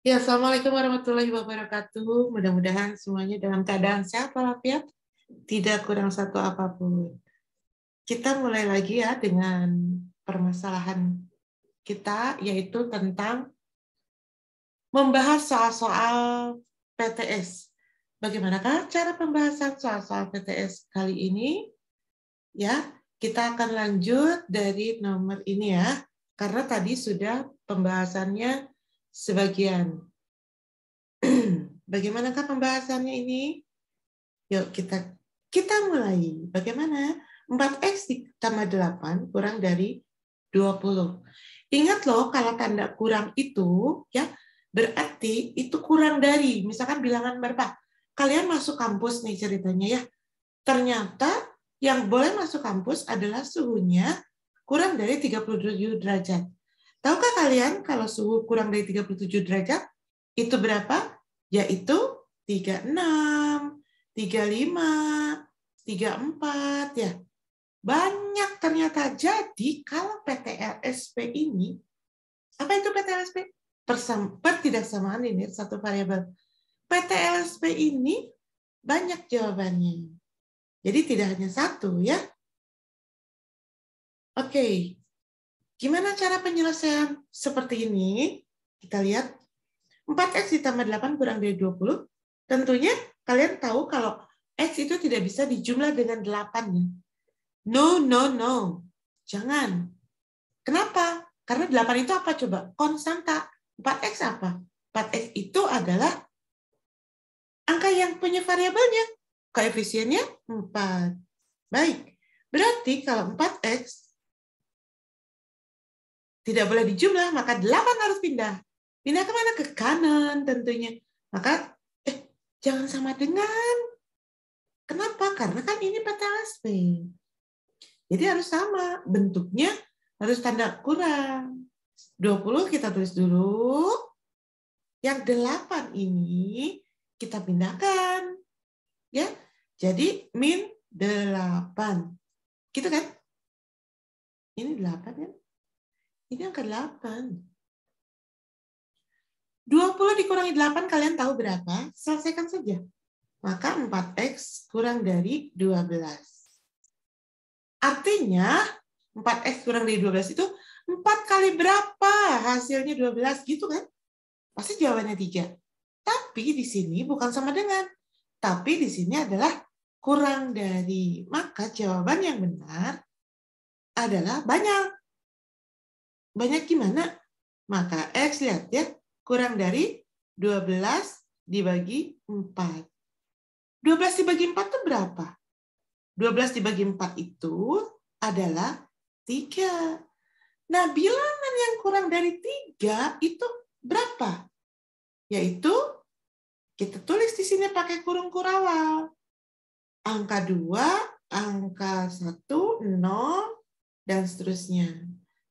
Ya, Assalamualaikum warahmatullahi wabarakatuh. Mudah-mudahan semuanya dalam keadaan sehat walafiat, tidak kurang satu apapun. Kita mulai lagi ya dengan permasalahan kita, yaitu tentang membahas soal-soal PTS. Bagaimanakah cara pembahasan soal-soal PTS kali ini? Ya, kita akan lanjut dari nomor ini ya, karena tadi sudah pembahasannya sebagian. Bagaimanakah pembahasannya ini? Yuk kita mulai. Bagaimana? 4x ditambah 8 kurang dari 20. Ingat loh, kalau tanda kurang itu ya berarti itu kurang dari, misalkan bilangan berapa? Kalian masuk kampus nih ceritanya ya. Ternyata yang boleh masuk kampus adalah suhunya kurang dari 37 derajat. Tahukah kalian kalau suhu kurang dari 37 derajat itu berapa? Yaitu 36, 35, 34 ya. Banyak ternyata. Jadi kalau PTLSP ini, apa itu PTLSP? Pertidaksamaan linear satu variabel. PTLSP ini banyak jawabannya. Jadi tidak hanya satu ya. Oke. Gimana cara penyelesaian seperti ini? Kita lihat 4x ditambah 8 kurang dari 20. Tentunya kalian tahu kalau X itu tidak bisa dijumlah dengan 8. No, no, no. Jangan. Kenapa? Karena 8 itu apa coba? Konstanta. 4X apa? 4X itu adalah angka yang punya variabelnya. Koefisiennya 4. Baik. Berarti kalau 4X tidak boleh dijumlah, maka 8 harus pindah. Pindah kemana? Ke kanan tentunya. Maka, jangan sama dengan. Kenapa? Karena kan ini PTLSP. Jadi harus sama. Bentuknya harus tanda kurang. 20 kita tulis dulu. Yang 8 ini kita pindahkan. Ya. Jadi min 8. Gitu kan? Ini 8 kan? Ini angka 8. 20 dikurangi 8 kalian tahu berapa? Selesaikan saja. Maka 4x kurang dari 12. Artinya 4x kurang dari 12 itu 4 kali berapa hasilnya 12 gitu kan? Pasti jawabannya 3. Tapi di sini bukan sama dengan. Tapi di sini adalah kurang dari. Maka jawaban yang benar adalah banyak. Banyak gimana? Maka X lihat ya, kurang dari 12 dibagi 4. 12 dibagi 4 itu berapa? 12 dibagi 4 itu adalah 3. Nah, bilangan yang kurang dari 3 itu berapa? Yaitu, kita tulis di sini pakai kurung kurawal. Angka 2, angka 1, 0, dan seterusnya.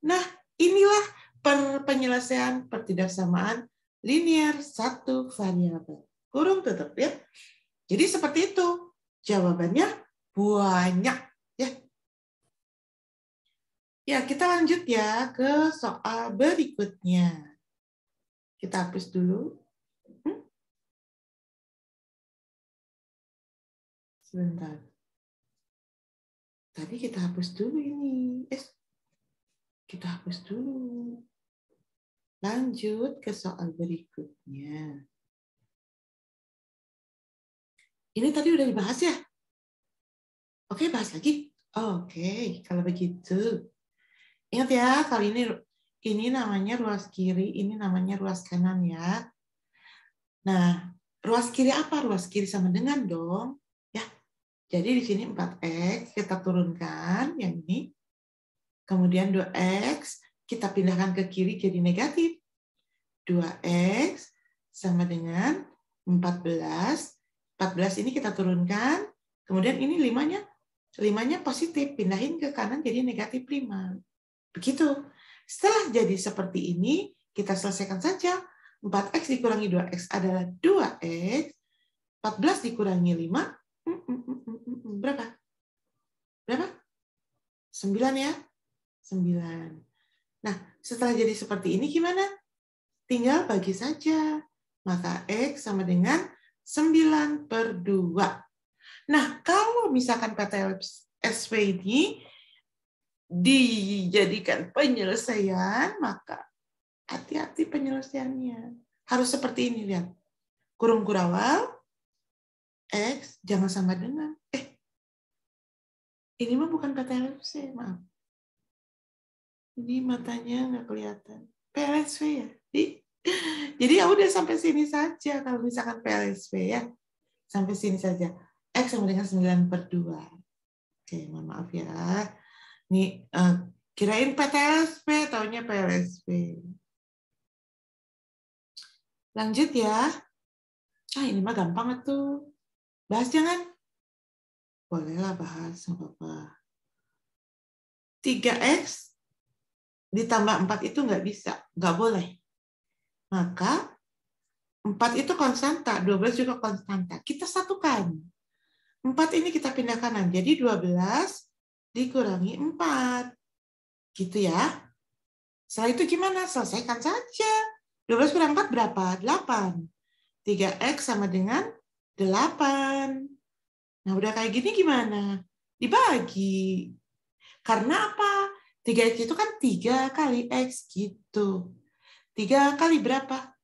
Nah, inilah penyelesaian pertidaksamaan linear satu variabel. Kurung tutup ya. Jadi seperti itu. Jawabannya banyak ya. Ya, kita lanjut ya ke soal berikutnya. Kita hapus dulu. Sebentar. Tadi kita hapus dulu ini. Kita hapus dulu. Lanjut ke soal berikutnya. Ini tadi udah dibahas ya? Oke, bahas lagi. Oke, kalau begitu. Ingat ya, kali ini namanya ruas kiri, ini namanya ruas kanan ya. Nah, ruas kiri apa? Ruas kiri sama dengan dong. Ya. Jadi di sini 4x kita turunkan yang ini. Kemudian 2x kita pindahkan ke kiri jadi negatif. 2x sama dengan 14. 14 ini kita turunkan. Kemudian ini 5-nya. 5-nya positif. Pindahin ke kanan jadi negatif 5. Begitu. Setelah jadi seperti ini, kita selesaikan saja. 4x dikurangi 2x adalah 2x. 14 dikurangi 5. Berapa? Berapa? 9 ya? 9. Nah, setelah jadi seperti ini gimana? tinggal bagi saja. Maka X sama dengan 9/2. Nah, kalau misalkan PTLSP ini dijadikan penyelesaian, maka hati-hati penyelesaiannya. Harus seperti ini, lihat. Kurung kurawal, X jangan sama dengan. Ini mah bukan PTLSP, maaf. Ini matanya nggak kelihatan. PLSP ya. Jadi ya udah sampai sini saja kalau misalkan PLSP ya. Sampai sini saja. X sama dengan 9/2. Oke, mohon maaf ya. Nih, kirain PTLSP, taunya PLSP. Lanjut ya. Ini mah gampang tuh. Bahas jangan? Bolehlah bahas, nggak apa-apa. 3X ditambah 4 itu nggak bisa, nggak boleh. Maka 4 itu konstanta, 12 juga konstanta. Kita satukan. 4 ini kita pindah kanan. Jadi 12 dikurangi 4. Gitu ya. Setelah itu gimana? Selesaikan saja. 12 kurang 4 berapa? 8. 3X sama dengan 8. Nah, udah kayak gini gimana? Dibagi. Karena apa? 3X itu kan 3 kali X gitu. 3 kali berapa?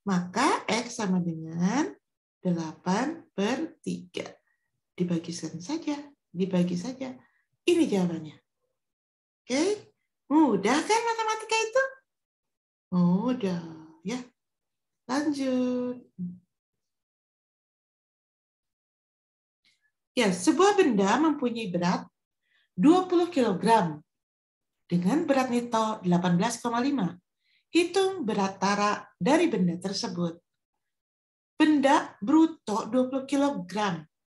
Maka X sama dengan 8/3. Dibagikan saja. Dibagi saja. Ini jawabannya. Oke? Mudah kan matematika itu? Mudah. Ya. Lanjut. Ya, sebuah benda mempunyai berat 20 kg dengan berat neto 18,5. Hitung berat tara dari benda tersebut. Benda bruto 20 kg.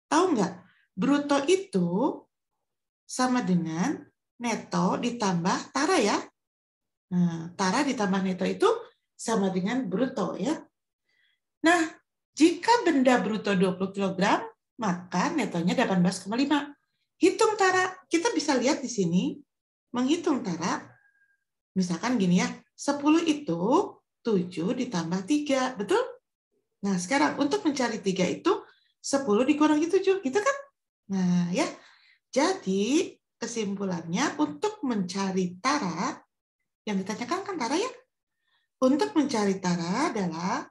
Tahu nggak? Bruto itu sama dengan neto ditambah tara ya. Nah, tara ditambah neto itu sama dengan bruto ya. Nah, jika benda bruto 20 kg, maka netonya 18,5. Hitung tara. Kita bisa lihat di sini, menghitung tara, misalkan gini ya, 10 itu 7 ditambah 3, betul? Nah, sekarang untuk mencari 3 itu 10 dikurangi 7, gitu kan? Nah, ya. Jadi, kesimpulannya untuk mencari tara, yang ditanyakan kan tara ya? Untuk mencari tara adalah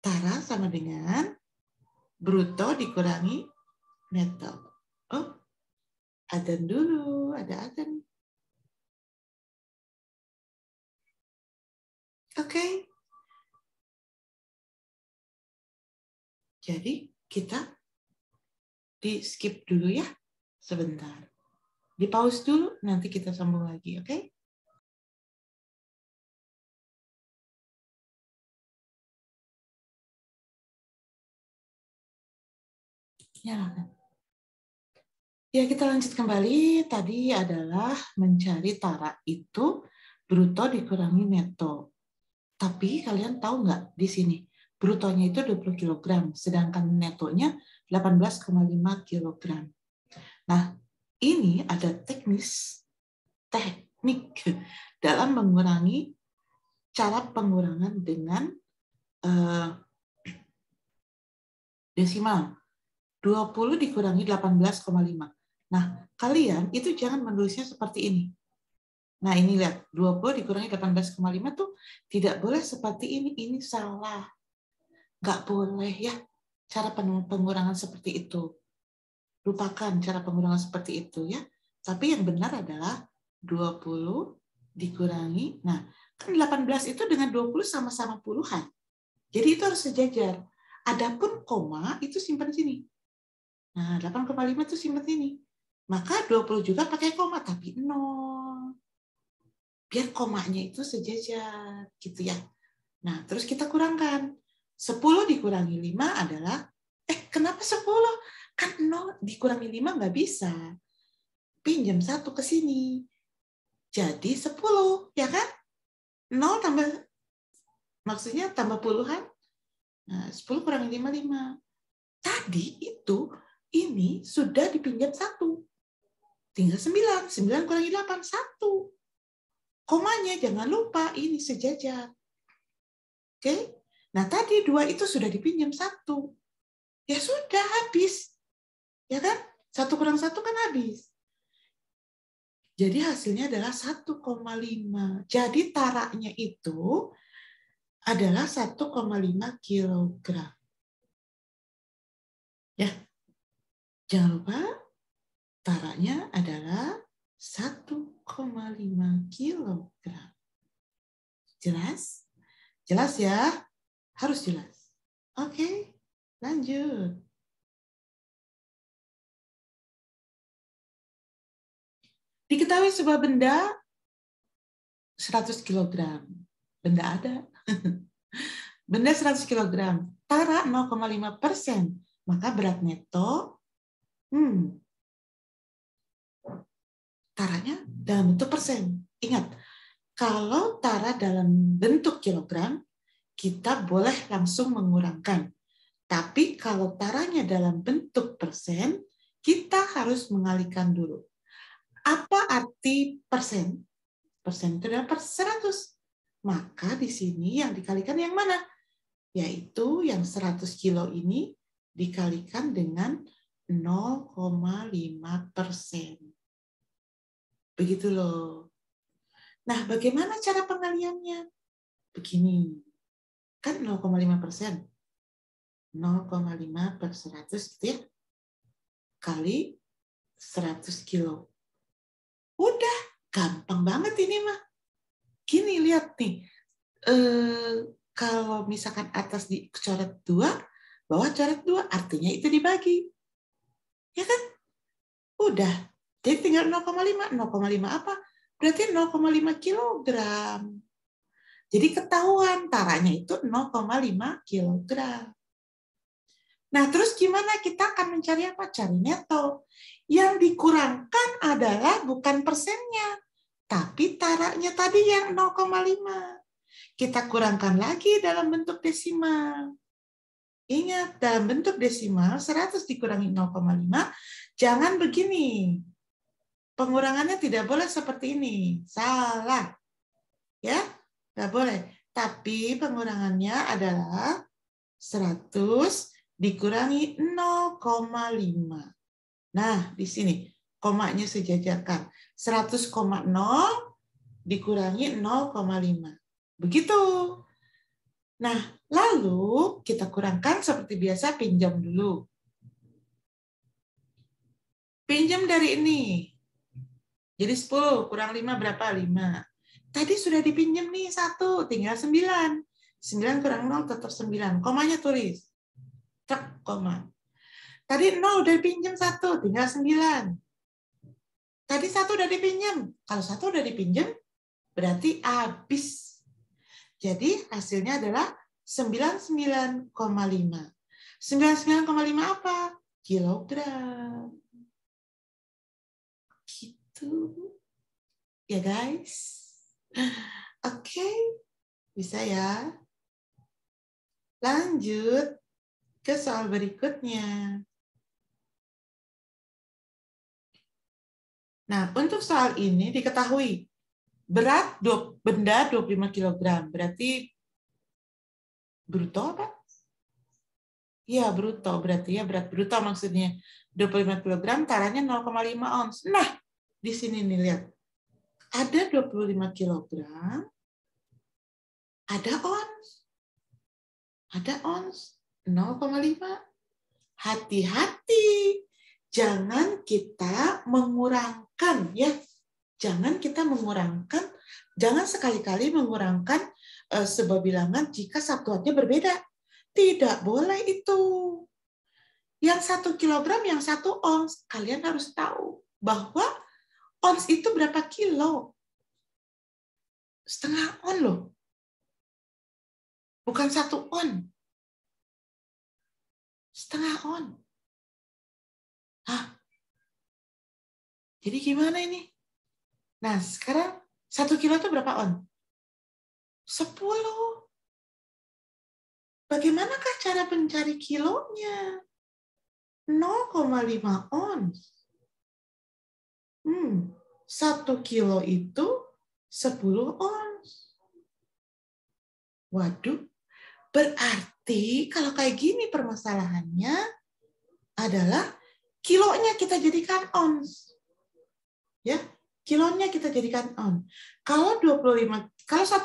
tara sama dengan bruto dikurangi neto. Oh, adzan dulu, ada adzan. Oke. Jadi kita di skip dulu ya, sebentar. Di pause dulu, nanti kita sambung lagi, oke? Ya. Ya, kita lanjut kembali. Tadi adalah mencari tara itu bruto dikurangi neto. Tapi kalian tahu nggak di sini? Brutonya itu 20 kg, sedangkan netonya 18,5 kg. Nah, ini ada teknik dalam mengurangi cara pengurangan dengan desimal. 20 dikurangi 18,5. Nah, kalian itu jangan menulisnya seperti ini. Nah, ini lihat, 20 dikurangi 18,5 tuh tidak boleh seperti ini. Ini salah. Nggak boleh ya cara pengurangan seperti itu. Lupakan cara pengurangan seperti itu ya. Tapi yang benar adalah 20 dikurangi. Nah, kan 18 itu dengan 20 sama-sama puluhan. Jadi itu harus sejajar. Adapun koma itu simpan sini. Nah, 8,5 itu simpan sini. Maka 20 juga pakai koma, tapi 0. Biar komanya itu sejajar, gitu ya. Nah, terus kita kurangkan. 10 dikurangi 5 adalah, kenapa 10? Kan 0 dikurangi 5 nggak bisa. Pinjam 1 ke sini. Jadi 10, ya kan? 0 tambah, maksudnya tambah puluhan. Nah, 10 kurangi 5, 5. Tadi itu, ini sudah dipinjam 1. Tinggal 9. 9 kurangi 8, 1. komanya jangan lupa ini sejajar. Oke? Nah, tadi 2 itu sudah dipinjam 1. Ya sudah, habis. Ya kan? 1 kurang 1 kan habis. Jadi hasilnya adalah 1,5. Jadi taraknya itu adalah 1,5 kilogram. Ya. Jangan lupa taraknya adalah 1,5 kilogram. Jelas? Jelas ya? Harus jelas. Oke, lanjut. Diketahui sebuah benda 100 kg. Benda ada. Benda 100 kg. Tara 0,5%. Maka berat neto, taranya dalam bentuk persen. Ingat, kalau tara dalam bentuk kilogram, kita boleh langsung mengurangkan. Tapi kalau taranya dalam bentuk persen, kita harus mengalihkan dulu. Apa arti persen? Persen itu adalah 100. Maka di sini yang dikalikan yang mana? Yaitu yang 100 kilo ini dikalikan dengan 0,5%. Begitu loh. Nah, bagaimana cara pengaliannya? Begini. Kan 0,5%. 0,5 per 100 gitu ya. Kali 100 kilo. Udah, gampang banget ini mah. Gini, lihat nih. Kalau misalkan atas dicoret 2, bawah coret 2, artinya itu dibagi. Ya kan? Udah. Jadi tinggal 0,5. 0,5 apa? Berarti 0,5 kilogram. Jadi ketahuan taranya itu 0,5 kilogram. Nah, terus gimana kita akan mencari apa? Cari neto. Yang dikurangkan adalah bukan persennya, tapi taraknya tadi yang 0,5. Kita kurangkan lagi dalam bentuk desimal. Ingat, dalam bentuk desimal 100 dikurangi 0,5, jangan begini. Pengurangannya tidak boleh seperti ini. Salah. Ya, nggak boleh. Tapi pengurangannya adalah 100 dikurangi 0,5. Nah, di sini komanya sejajarkan. 100,0 dikurangi 0,5. Begitu. Nah, lalu kita kurangkan seperti biasa, pinjam dulu. Pinjam dari ini. Jadi 10 kurang 5 berapa? 5. Tadi sudah dipinjam nih 1, tinggal 9. 9 kurang 0 tetap 9. Komanya tulis. Cek, koma. Tadi 0 udah dipinjam 1, tinggal 9. Tadi 1 udah dipinjam. Kalau 1 udah dipinjam, berarti habis. Jadi hasilnya adalah 99,5. 99,5 apa? Kilogram. Gitu. Ya guys. Oke. Bisa ya. Lanjut ke soal berikutnya. Nah, untuk soal ini diketahui berat benda 25 kg. Berarti bruto apa? Iya, bruto. Berarti ya berat bruto maksudnya. 25 kg, taranya 0,5 ons. Nah, di sini nih lihat. Ada 25 kg, ada ons. Ada ons 0,5. Hati-hati. Jangan kita mengurangkan ya. Jangan kita mengurangkan, jangan sekali-kali mengurangkan sebuah bilangan jika satuannya berbeda. Tidak boleh itu. Yang 1 kilogram, yang 1 ons. Kalian harus tahu bahwa ons itu berapa kilo? Setengah on loh. Bukan 1 on. Setengah on. Hah? Jadi gimana ini? Nah, sekarang 1 kilo itu berapa on? 10. Bagaimanakah cara mencari kilonya? 0,5 ons. 1 kilo itu 10 ons. Waduh, berarti kalau kayak gini permasalahannya adalah kilonya kita jadikan ons. Ya, kilonya kita jadikan on. Kalau 1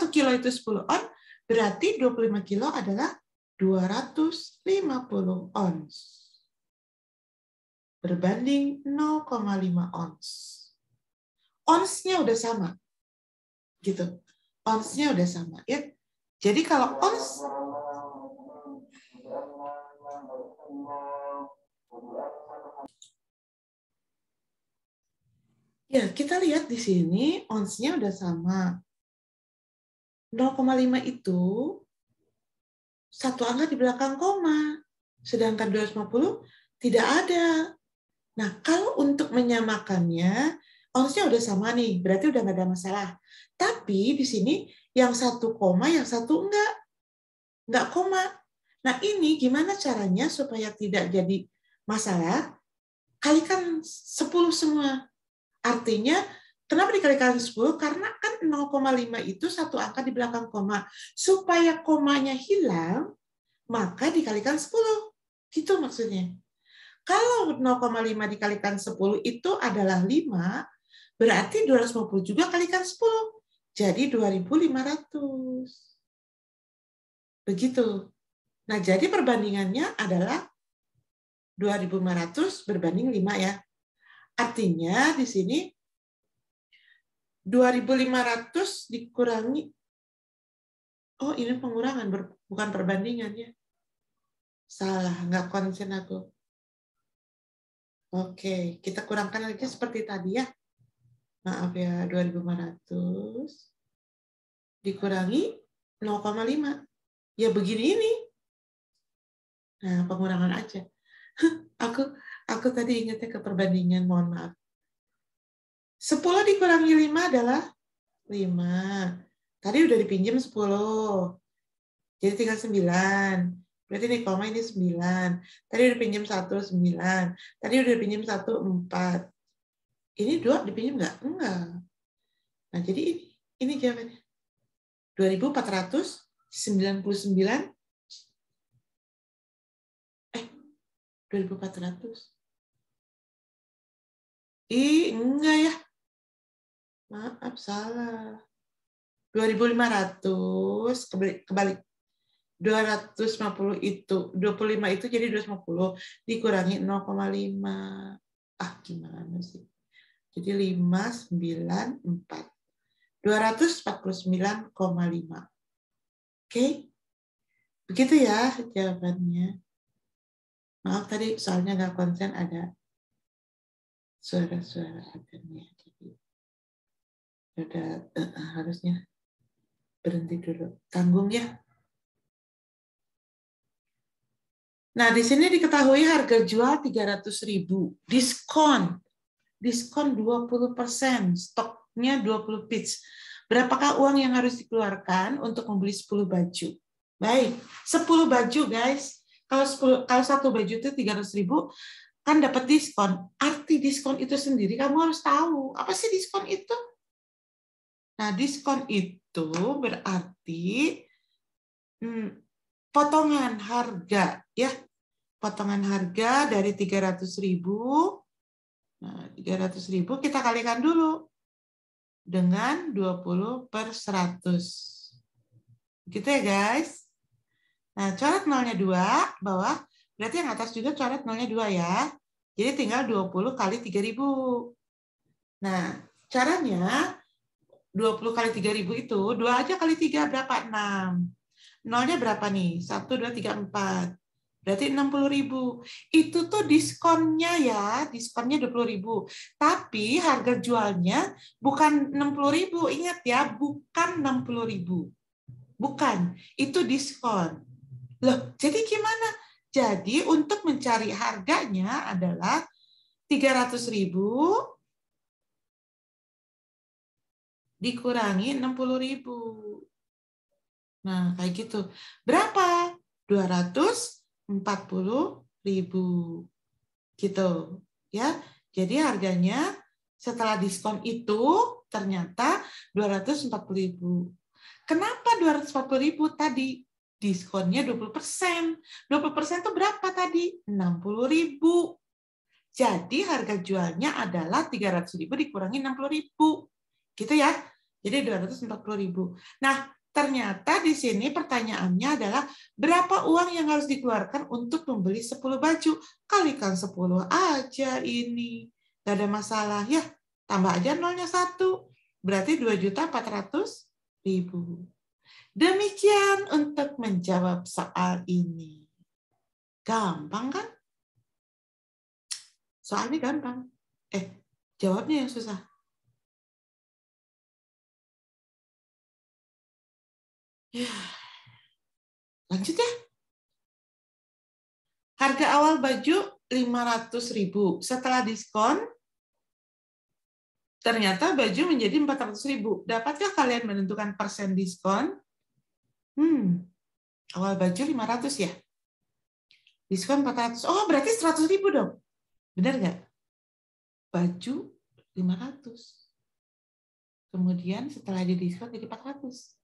kilo itu 10 on, berarti 25 kilo adalah 250 ons. Berbanding 0,5 ons. Onsnya udah sama. Gitu. Onsnya udah sama, ya. Jadi kalau ons ya, kita lihat di sini onsnya udah sama. 0,5 itu satu angka di belakang koma. Sedangkan 250 tidak ada. Nah, kalau untuk menyamakannya, onsnya udah sama nih, berarti udah nggak ada masalah. Tapi di sini yang satu koma, yang satu nggak koma. Nah, ini gimana caranya supaya tidak jadi masalah? Kalikan 10 semua. Artinya, kenapa dikalikan 10? Karena kan 0,5 itu satu angka di belakang koma. Supaya komanya hilang, maka dikalikan 10. Gitu maksudnya. Kalau 0,5 dikalikan 10 itu adalah 5, berarti 250 juga kalikan 10. Jadi 2.500. Begitu. Nah, jadi perbandingannya adalah 2.500 berbanding 5 ya. Artinya di sini 2.500 dikurangi. Oh, ini pengurangan, bukan perbandingan ya. Salah, nggak konsen aku. Oke, kita kurangkan lagi seperti tadi ya. Maaf ya, 2.500 dikurangi 0,5. Ya begini ini. Nah, pengurangan aja. Aku tadi ingatnya ke perbandingan, mohon maaf. 10 dikurangi 5 adalah 5. Tadi udah dipinjam 10. Jadi tinggal 9. Berarti ini koma, ini 9. Tadi udah pinjam 1, 9. Tadi udah pinjam 1, 4. Ini 2 dipinjam nggak? Enggak. Nah, jadi ini jawabannya. 2.499. 2.400. Enggak ya. Maaf, salah. 2.500, kebalik. 250 itu, 25 itu jadi 250, dikurangi 0,5. Gimana sih? Jadi 594. 249,5. Oke? Begitu ya jawabannya. Maaf tadi soalnya nggak konsen, ada suara-suara adanya. Jadi udah harusnya berhenti dulu. Tanggung ya. Nah, di sini diketahui harga jual 300.000. Diskon 20%, stoknya 20 piece. Berapakah uang yang harus dikeluarkan untuk membeli 10 baju? Baik, 10 baju guys. Kalau satu baju itu 300.000, kan dapat diskon. Arti diskon itu sendiri kamu harus tahu. Apa sih diskon itu? Nah, diskon itu berarti potongan harga ya. Potongan harga dari 300.000. Nah, 300.000 kita kalikan dulu dengan 20/100. Gitu ya, guys. Nah, coret nolnya 2 bawah, berarti yang atas juga coret nolnya 2 ya. Jadi tinggal 20 kali 3.000. Nah, caranya 20 kali 3.000 itu 2 aja kali 3 berapa? 6. Nolnya berapa nih? 1, 2, 3, 4. Berarti 60.000. Itu tuh diskonnya ya, diskonnya 20.000. Tapi harga jualnya bukan 60.000. Ingat ya, bukan 60.000. Bukan, itu diskon. Loh, jadi gimana? Jadi untuk mencari harganya adalah 300.000 dikurangi 60.000. Nah, kayak gitu. Berapa? 240.000. Gitu. Ya. Jadi harganya setelah diskon itu ternyata 240.000. Kenapa 240.000 tadi? Diskonnya 20%. 20% itu berapa tadi? 60.000. Jadi harga jualnya adalah 300.000 dikurangi 60.000. Gitu ya. Jadi 240.000. Nah, ternyata di sini pertanyaannya adalah berapa uang yang harus dikeluarkan untuk membeli 10 baju? Kalikan 10 aja ini. Gak ada masalah ya. Tambah aja nolnya 1. Berarti 2.400.000. Demikian untuk menjawab soal ini. Gampang kan? Soalnya gampang. Jawabnya yang susah. Ya. Lanjut ya. Harga awal baju 500.000. Setelah diskon, ternyata baju menjadi 400.000. Dapatkah kalian menentukan persen diskon? Awal baju 500 ya. Diskon 400. Oh, berarti 100.000 dong. Benar nggak? Baju 500. Kemudian setelah didiskon jadi 400.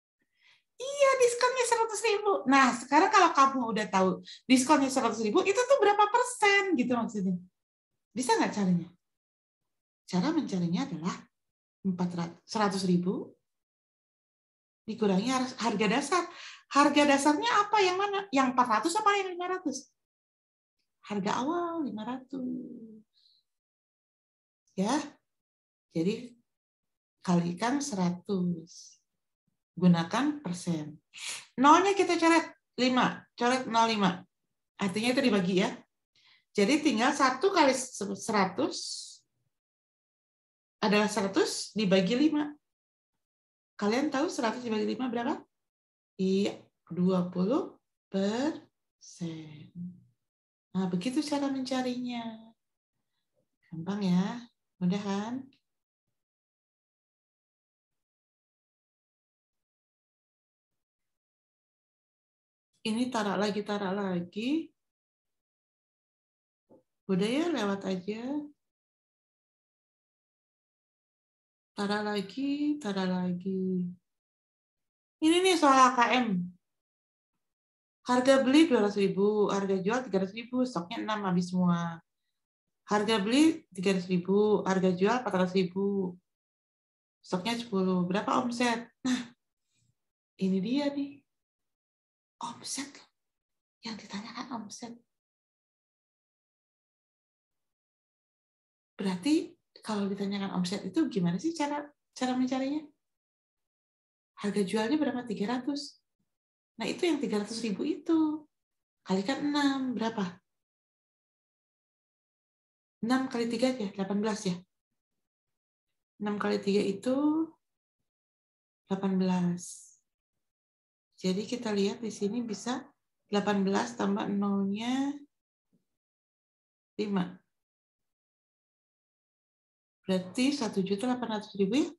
Iya, diskonnya 100.000. Nah, sekarang kalau kamu udah tahu diskonnya 100.000, itu tuh berapa persen gitu maksudnya. Bisa nggak caranya? Cara mencarinya adalah 100.000 dikurangi harga dasar. Harga dasarnya apa? Yang mana? Yang 400 apa yang 500? Harga awal 500. Ya. Jadi kalikan 100. Gunakan persen. Nolnya kita coret 5. Coret 0,5. Artinya itu dibagi ya. Jadi tinggal 1 kali 100 adalah 100 dibagi 5. Kalian tahu 100 dibagi 5 berapa? Iya, 20%. Nah, begitu cara mencarinya. Gampang ya, mudahan. Ini tarik lagi. Udah ya, lewat aja. Tarik lagi. Ini nih soal HKM. Harga beli 200.000, harga jual 300.000, stoknya 6 habis semua. Harga beli 300.000, harga jual 400.000. Stoknya 10. Berapa omset? Nah, ini dia nih. Omset. Yang ditanyakan omset. Berarti kalau ditanyakan omset itu gimana sih cara mencarinya? Harga jualnya berapa? 300. Nah, itu yang 300.000 itu. Kalikan 6. Berapa? 6 kali 3 aja, 18 ya. 6 kali 3 itu 18. Jadi kita lihat di sini bisa 18 tambah 0-nya 5. Berarti 1.800.000 ya.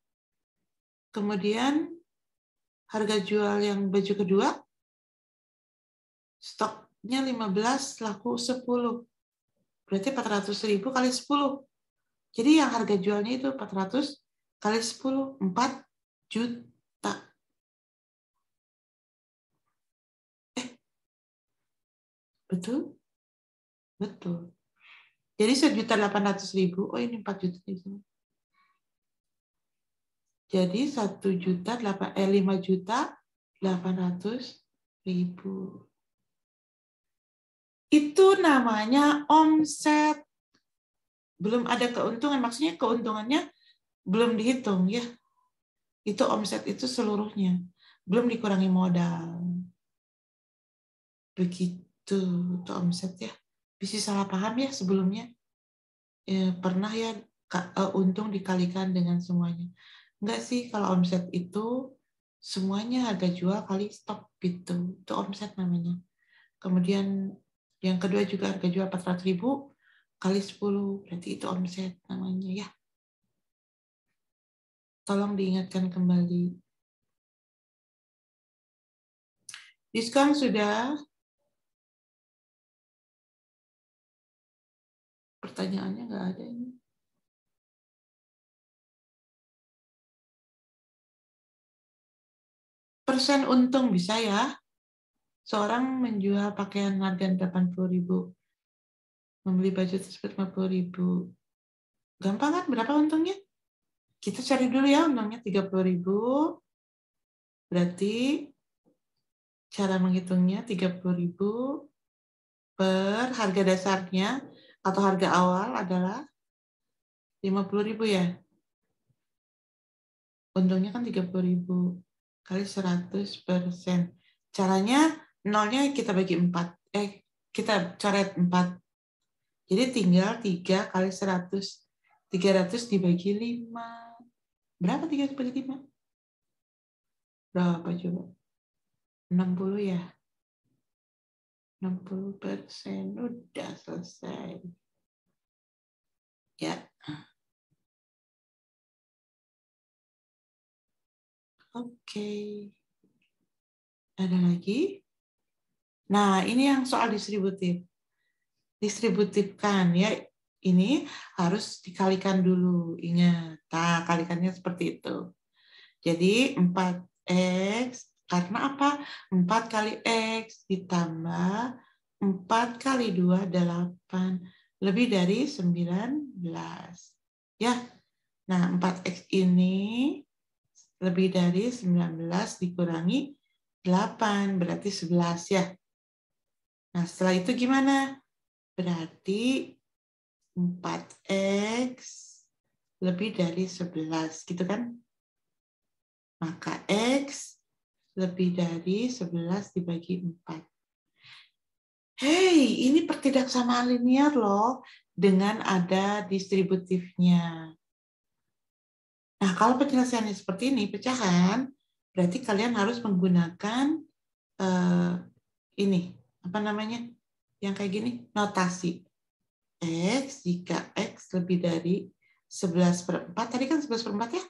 Kemudian harga jual yang baju kedua, stoknya 15, laku 10. Berarti 400.000 kali 10. Jadi yang harga jualnya itu 400 kali 10, 4 juta. Betul? Betul. Jadi 1.800.000. Oh, ini 4 juta di sini. Jadi 5.800.000. Itu namanya omset. Belum ada keuntungan, maksudnya keuntungannya belum dihitung ya. Itu omset itu seluruhnya. Belum dikurangi modal. Begitu itu omset ya. Bisa salah paham ya sebelumnya. Pernah ya untung dikalikan dengan semuanya. Enggak sih, kalau omset itu semuanya harga jual kali stok gitu. Itu omset namanya. Kemudian yang kedua juga harga jual 400.000 kali 10, berarti itu omset namanya ya. Tolong diingatkan kembali. Diskon sudah. Pertanyaannya nggak ada ini. persen untung bisa ya. Seorang menjual pakaian harga 80.000, membeli baju tersebut 50.000. Gampang kan? Berapa untungnya? Kita cari dulu ya untungnya 30.000. Berarti cara menghitungnya 30.000 per harga dasarnya atau harga awal adalah 50.000 ya. Untungnya kan 30.000 kali 100%. Caranya nolnya kita bagi 4. Kita coret 4. Jadi tinggal 3 kali 100. 300 dibagi 5. Berapa 3 dibagi 5? Berapa coba? 60 ya? 60%. Udah selesai. Ya. Oke. Ada lagi? Nah, ini yang soal distributif. Distributifkan ya. Ini harus dikalikan dulu. Ingat. Nah, kalikannya seperti itu. Jadi 4X karena apa? 4 kali X ditambah 4 kali 2, 8. Lebih dari 19. Ya. Nah, 4X ini lebih dari 19 dikurangi 8. Berarti 11 ya. Nah, setelah itu gimana? Berarti 4X lebih dari 11. Gitu kan? Maka X lebih dari 11 dibagi 4. Hei, ini pertidaksamaan linear loh, dengan ada distributifnya. Nah, kalau penyelesaiannya seperti ini, pecahan, berarti kalian harus menggunakan ini, apa namanya, yang kayak gini, notasi. X, jika X lebih dari 11/4, tadi kan 11/4 ya,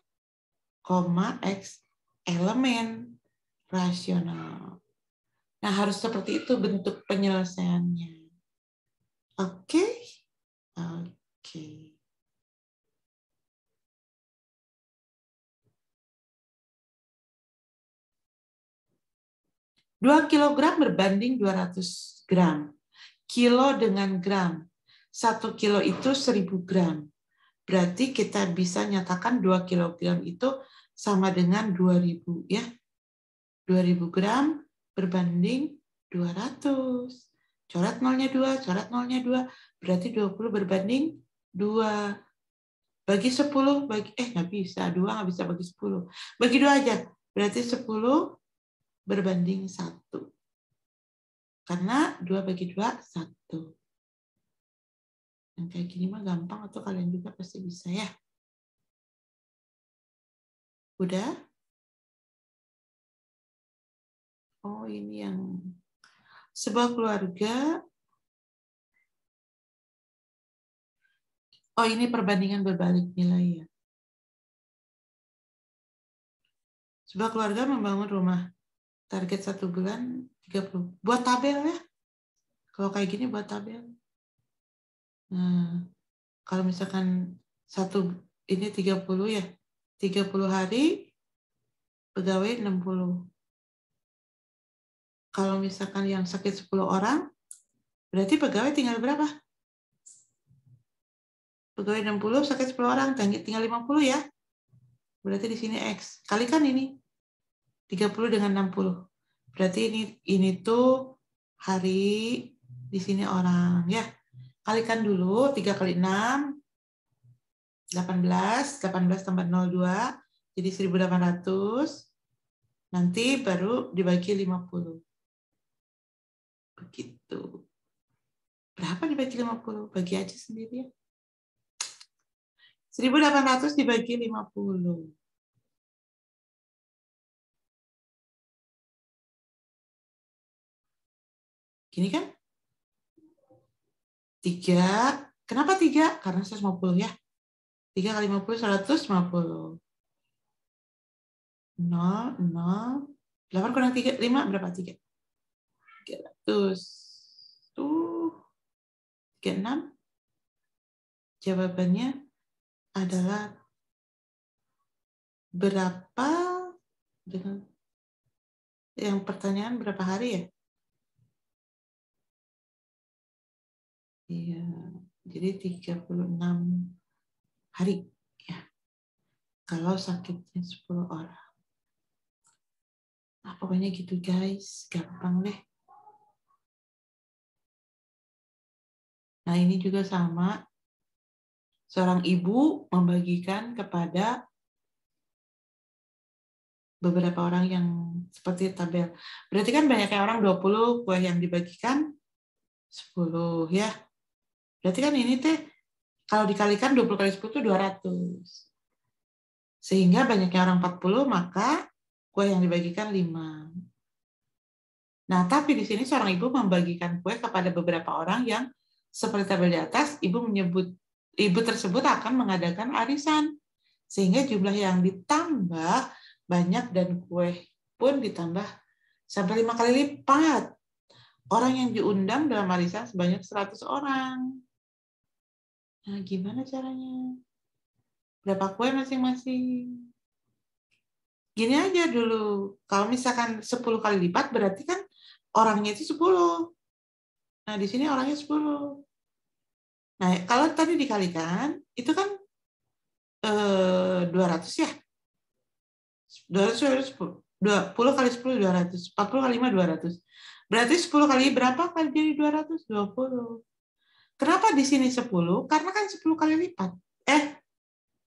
koma X elemen rasional. Nah, harus seperti itu bentuk penyelesaiannya. Oke? Oke. Dua kilogram berbanding 200 gram. Kilo dengan gram. 1 kilo itu 1000 gram. Berarti kita bisa nyatakan 2 kilogram itu sama dengan 2000 ya. 2000 gram berbanding 200. Coret nolnya 2, coret nolnya 2. Berarti 20 berbanding 2. Bagi 10, nggak bisa. 2 nggak bisa bagi 10. Bagi 2 aja. Berarti 10 berbanding 1. Karena 2 bagi 2, 1. Yang kayak gini mah gampang, atau kalian juga pasti bisa ya. Udah? Oh, ini yang sebuah keluarga. Oh, ini perbandingan berbalik nilai ya. Sebuah keluarga membangun rumah. Target 1 bulan 30. Buat tabel ya. Kalau kayak gini buat tabel. Nah, kalau misalkan ini 30 ya. 30 hari pegawai 60. Kalau misalkan yang sakit 10 orang, berarti pegawai tinggal berapa? Pegawai 60, sakit 10 orang, tinggal 50 ya. Berarti di sini X. Kalikan ini. 30 dengan 60. Berarti ini tuh hari, di sini orang ya. Kalikan dulu 3 kali 6, 18, 18 tambah 02, jadi 1800. Nanti baru dibagi 50. Begitu. Berapa dibagi 50? Bagi aja sendiri ya. 1800 dibagi 50. Gini kan? 3. Kenapa 3? Karena 150 ya. 3 kali 50, 150. 0, 0. 8 kurang 3, 5 berapa? 3. 300. 36. Jawabannya adalah, berapa dengan Yang pertanyaan berapa hari ya? Iya, jadi 36 hari ya. Kalau sakitnya 10 orang. Nah, pokoknya gitu guys, gampang deh. Nah, ini juga sama. Seorang ibu membagikan kepada beberapa orang yang seperti tabel. Berarti kan banyaknya orang 20, kue yang dibagikan 10 ya. Berarti kan ini teh kalau dikalikan 20 kali 10 itu 200. Sehingga banyaknya orang 40, maka kue yang dibagikan 5. Nah, tapi di sini seorang ibu membagikan kue kepada beberapa orang yang seperti tabel di atas, ibu tersebut akan mengadakan arisan. Sehingga jumlah yang ditambah banyak dan kue pun ditambah sampai 5 kali lipat. Orang yang diundang dalam arisan sebanyak 100 orang. Nah, gimana caranya? Berapa kue masing-masing? Gini aja dulu. Kalau misalkan 10 kali lipat, berarti kan orangnya itu 10. Nah, di sini orangnya 10. Nah, kalau tadi dikalikan, itu kan 200 ya. 200 20 kali 10 200. 40 kali 5 200. Berarti 10 kali berapa kali jadi 200? 20. Kenapa di sini 10? Karena kan 10 kali lipat.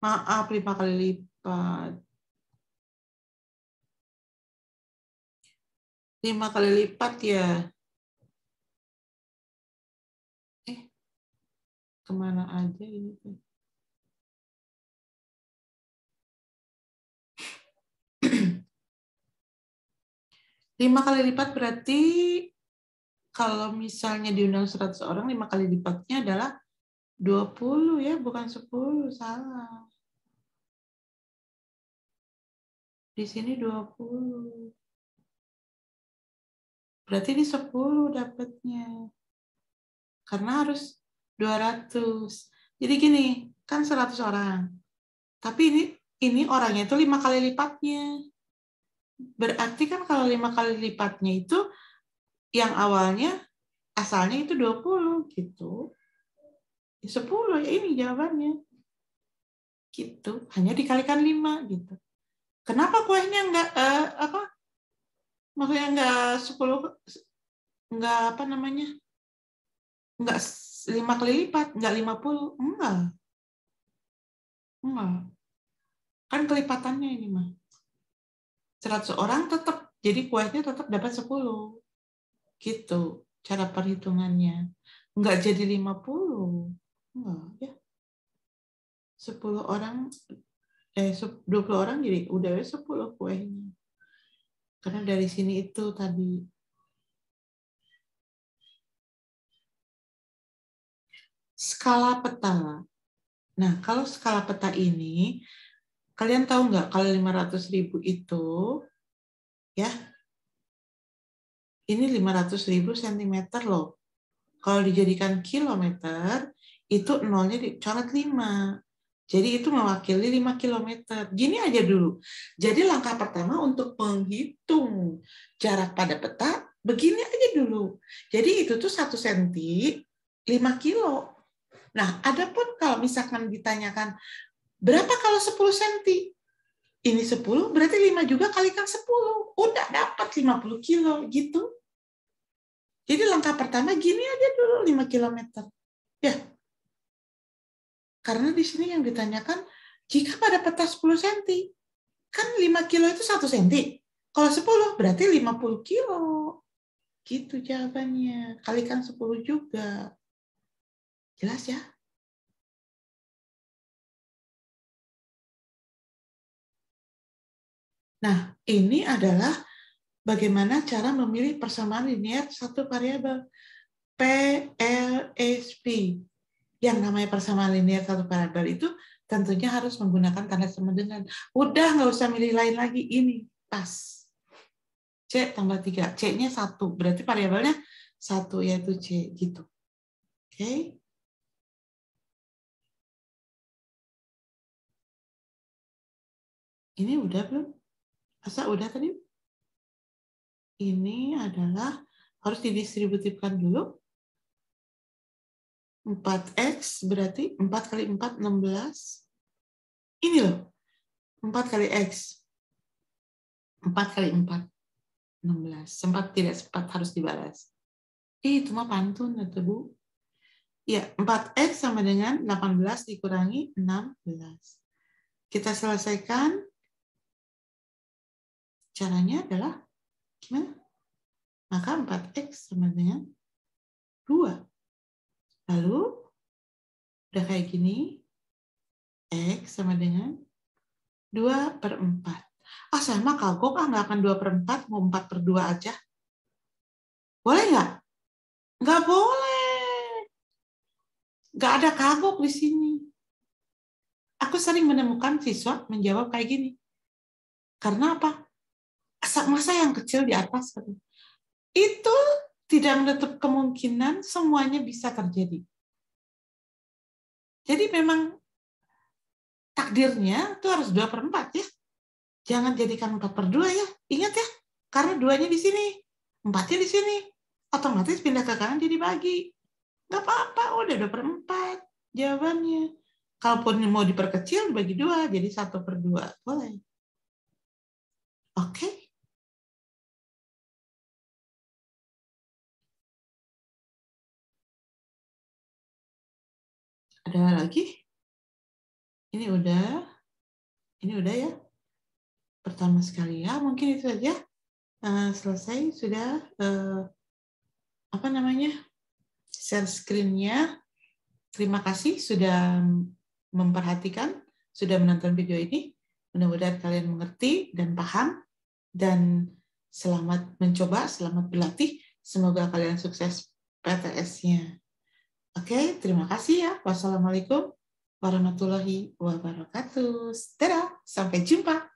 Maaf, 5 kali lipat. 5 kali lipat ya. Kemana aja ini? 5 kali lipat berarti kalau misalnya diundang 100 orang, 5 kali lipatnya adalah 20 ya, bukan 10, salah. Di sini 20. Berarti ini 10 dapatnya. Karena harus 200. Jadi gini, kan 100 orang. Tapi ini orangnya itu 5 kali lipatnya. Berarti kan kalau 5 kali lipatnya itu yang awalnya asalnya itu 20 gitu. 10 ya ini jawabannya. Gitu. Hanya dikalikan 5 gitu. Kenapa kuenya enggak maksudnya enggak 10, enggak apa namanya? Enggak 5 kali lipat, enggak 50. Enggak. Enggak. Kan kelipatannya ini mah. 100 orang tetap jadi kuenya tetap dapat 10. Gitu cara perhitungannya. Enggak jadi 50. Enggak ya. 10 orang 20 orang jadi udah 10 kuenya. Karena dari sini itu tadi skala peta. Nah, kalau skala peta ini, kalian tahu nggak kalau 500.000 itu, ya, ini 500.000 cm loh. Kalau dijadikan kilometer, itu nolnya dicoret 5. Jadi itu mewakili 5 kilometer. Gini aja dulu. Jadi langkah pertama untuk menghitung jarak pada peta, begini aja dulu. Jadi itu tuh 1 cm, 5 kilo. Nah, adapun kalau misalkan ditanyakan, berapa kalau 10 cm? Ini 10, berarti 5 juga kalikan 10. Udah dapat 50 kilo, gitu. Jadi langkah pertama gini aja dulu, 5 kilometer. Ya, karena di sini yang ditanyakan, jika pada peta 10 cm, kan 5 kilo itu 1 cm. Kalau 10, berarti 50 kilo. Gitu jawabannya. Kalikan 10 juga. Jelas ya? Nah, ini adalah bagaimana cara memilih persamaan linear satu variabel. PLSP. Yang namanya persamaan linear satu variabel itu tentunya harus menggunakan tanda sama dengan. Udah nggak usah milih lain lagi, ini pas. C tambah 3, C-nya 1, berarti variabelnya 1 yaitu C gitu. Oke. Ini udah belum? Masa udah tadi? ini adalah harus didistributifkan dulu. 4X berarti 4 kali 4, 16. Ini loh, 4 kali X. 4 kali 4, 16. Tidak sempat harus dibalas. Itu mah pantun, atau Bu? Ya, 4X sama dengan 18 dikurangi 16. Kita selesaikan. Caranya adalah gimana? Maka 4X sama dengan 2. Lalu, udah kayak gini, X sama dengan 2/4. Saya mah kagok, nggak akan 2/4, mau 4/2 aja. Boleh nggak? Nggak boleh. Nggak ada kagok di sini. Aku sering menemukan siswa menjawab kayak gini. Karena apa? Masa yang kecil di atas. Itu tidak menutup kemungkinan semuanya bisa terjadi. Jadi memang takdirnya itu harus 2/4 ya. Jangan jadikan 4/2 ya. Ingat ya, karena 2-nya di sini, 4-nya di sini. Otomatis pindah ke kanan jadi dibagi. Nggak apa-apa, udah 2/4 jawabannya. Kalaupun mau diperkecil, dibagi 2, jadi 1/2. Boleh. Oke. Ada lagi? Ini udah ya. Pertama sekali ya, mungkin itu saja. Selesai sudah share screen-nya. Terima kasih sudah memperhatikan, sudah menonton video ini. Mudah-mudahan kalian mengerti dan paham, dan selamat mencoba, selamat berlatih. Semoga kalian sukses PTS-nya. Oke, terima kasih ya. Wassalamualaikum warahmatullahi wabarakatuh. Dadah, sampai jumpa.